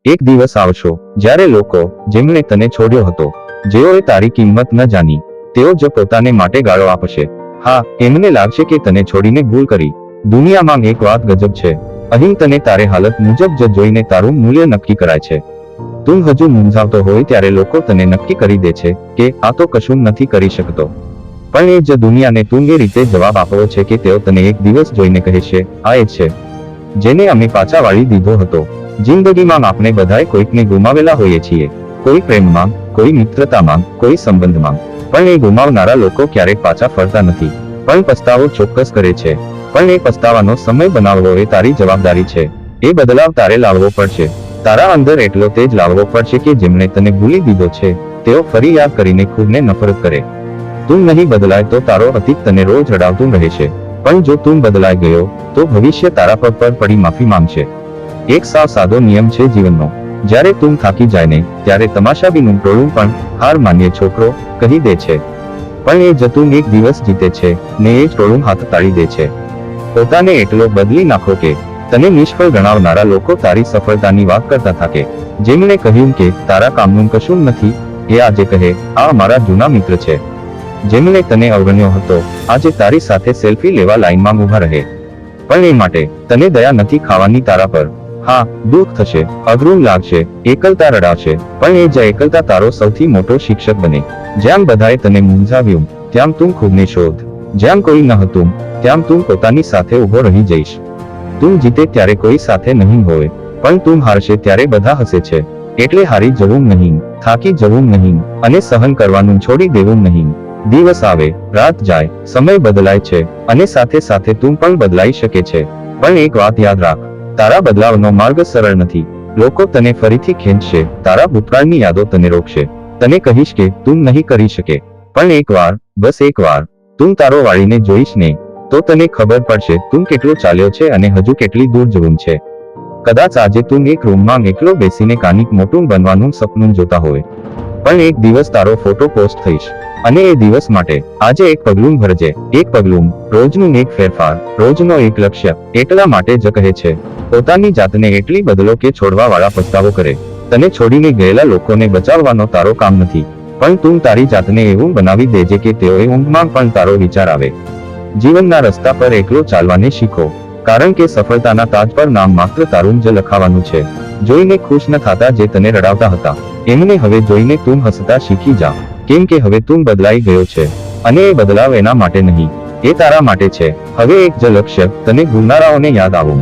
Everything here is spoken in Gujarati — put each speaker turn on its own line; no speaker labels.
એક દિવસ આવશો જ્યારે લોકો જેમણે તને છોડ્યો હતો, જેઓએ તારી કિંમત ન જાણી, તેઓ જ પોતાને માટે ગાળો આપશે. હા, એમને લાગશે કે તને છોડીને ભૂલ કરી. દુનિયામાં એક વાત ગજબ છે, અહીં તને તારે હાલત મુજબ જ જોઈને તારું મૂલ્ય નક્કી કરાય છે. તું હજુ મૂંઝાવતો હોય ત્યારે લોકો તને નક્કી કરી દે છે કે આ તો કશું નથી કરી શકતો. પણ એ જ દુનિયાને તું એ રીતે જવાબ આપવો છે કે તેઓ તને એક દિવસ જોઈને કહેશે, આ એ છે જેને અમે પાછા વાળી દીધો હતો. જિંદગીમાં આપણે બધાએ કોઈકને ગુમાવેલા હોઈએ છીએ, કોઈ પ્રેમમાં, કોઈ મિત્રતામાં, કોઈ સંબંધમાં. પણ એ ગુમાવનારા લોકો ક્યારેક પાછા ફરતા નથી, પણ પસ્તાવો ચોક્કસ કરે છે. પણ એ પસ્તાવાનો સમય બનાવવો એ તારી જવાબદારી છે. એ બદલાવ તારે લાવવો પડશે. તારા અંદર એટલો તેજ લાવવો પડશે કે જેમણે તને ભૂલી દીધો છે તેઓ ફરી યાદ કરીને ખુદને નફરત કરે. તું નહીં બદલાય તો તારો અતીત તને રોજ રડાવતું રહેશે, પણ જો તું બદલાઈ ગયો તો ભવિષ્ય તારા પગ પર પડી માફી માંગશે. એક સાવ સાદો નિયમ છે જીવનનો, જ્યારે તું થાકી જાય ને ત્યારે તમાશાબીનું ટોળું પણ હાર માન્ય છોકરો કહી દે છે, પણ એ જતું એક દિવસ જીતે છે ને એ જ ટોળું હાથ તાળી દે છે. પોતાને એટલો બદલી નાખો કે તને નિષ્ફળ ગણાવનારા લોકો તારી સફળતાની વાત કરતા થાકે. જેમણે કહ્યું કે તારા કામનું કશું નથી, એ આજે કહે આ અમારા જૂના મિત્ર છે. જેમણે તને અવગણ્યો હતો, આજે તારી સાથે સેલ્ફી લેવા લાઈનમાં ઊભા રહે. પણ એ માટે તને દયા નથી ખાવાની તારા પર. હા, દુઃખ થશે, અઘરું લાગશે, એકલતા રડાવશે, પણ એ જ એકલતા તારો સૌથી મોટો શિક્ષક બને. જ્યાં બધાએ તને મૂંઝાવ્યું ત્યાં તું ખુદને શોધ. જ્યાં કોઈ ન હતું ત્યાં તું પોતાની સાથે ઊભો રહી જઈશ. તું જીતે ત્યારે કોઈ સાથે નહીં હોય, પણ તું હારશે ત્યારે બધા હસે છે. એટલે હારી જવું નહીં, થાકી જવું નહીં, અને સહન કરવાનું છોડી દેવું નહીં. દિવસ આવે, રાત જાય, સમય બદલાય છે, અને સાથે સાથે તું પણ બદલાઈ શકે છે. પણ એક વાત યાદ રાખ, તારા બદલાવનો માર્ગ સરળ નથી. લોકો તને ફરીથી ખેંચશે, તારા ભૂતકાળની યાદો તને રોકશે. તને કહીશ કે તું નહીં કરી શકે, પણ એકવાર, બસ એકવાર તું તારો વાળીને જોઈશ ને તો તને ખબર પડશે તું કેટલો ચાલ્યો છે અને હજુ કેટલી દૂર જવું છે. કદાચ આજે તું એક રૂમમાં એકલો બેસીને કાનિક મોટું બનવાનું સપનું જોતા હોય, પણ એક દિવસ તારો ફોટો પોસ્ટ થઈશ, અને એ દિવસ માટે આજે એક પગલું ભરજે. એક પગલું, રોજનું એક ફેરફાર, રોજનો એક લક્ષ્ય. એટલા માટે જ કહે છે, પોતાની જાતને એટલી બદલો કે છોડવા વાળા પસ્તાવો કરે. તને છોડીને ગયેલા લોકોને બચાવવાનો તારો કામ નથી, પણ તું તારી જાતને એવું બનાવી દેજે કે તેઓએ ઊંઘમાં પણ તારો વિચાર આવે. જીવનના રસ્તા પર એકલો ચાલવાને શીખો, કારણ કે સફળતાના તાજ પર નામ માત્ર તારું જ લખાવાનું છે. જોઈને ખુશ ન થતા જે તને રડાવતા હતા, એમને હવે જોઈને તું હસતા શીખી જા, કેમ કે હવે તું બદલાઈ ગયો છે. અને એ બદલાવ એના માટે નહીં, એ તારા માટે છે. હવે એક જ લક્ષ્ય, તને ભૂલનારાઓને યાદ આવું.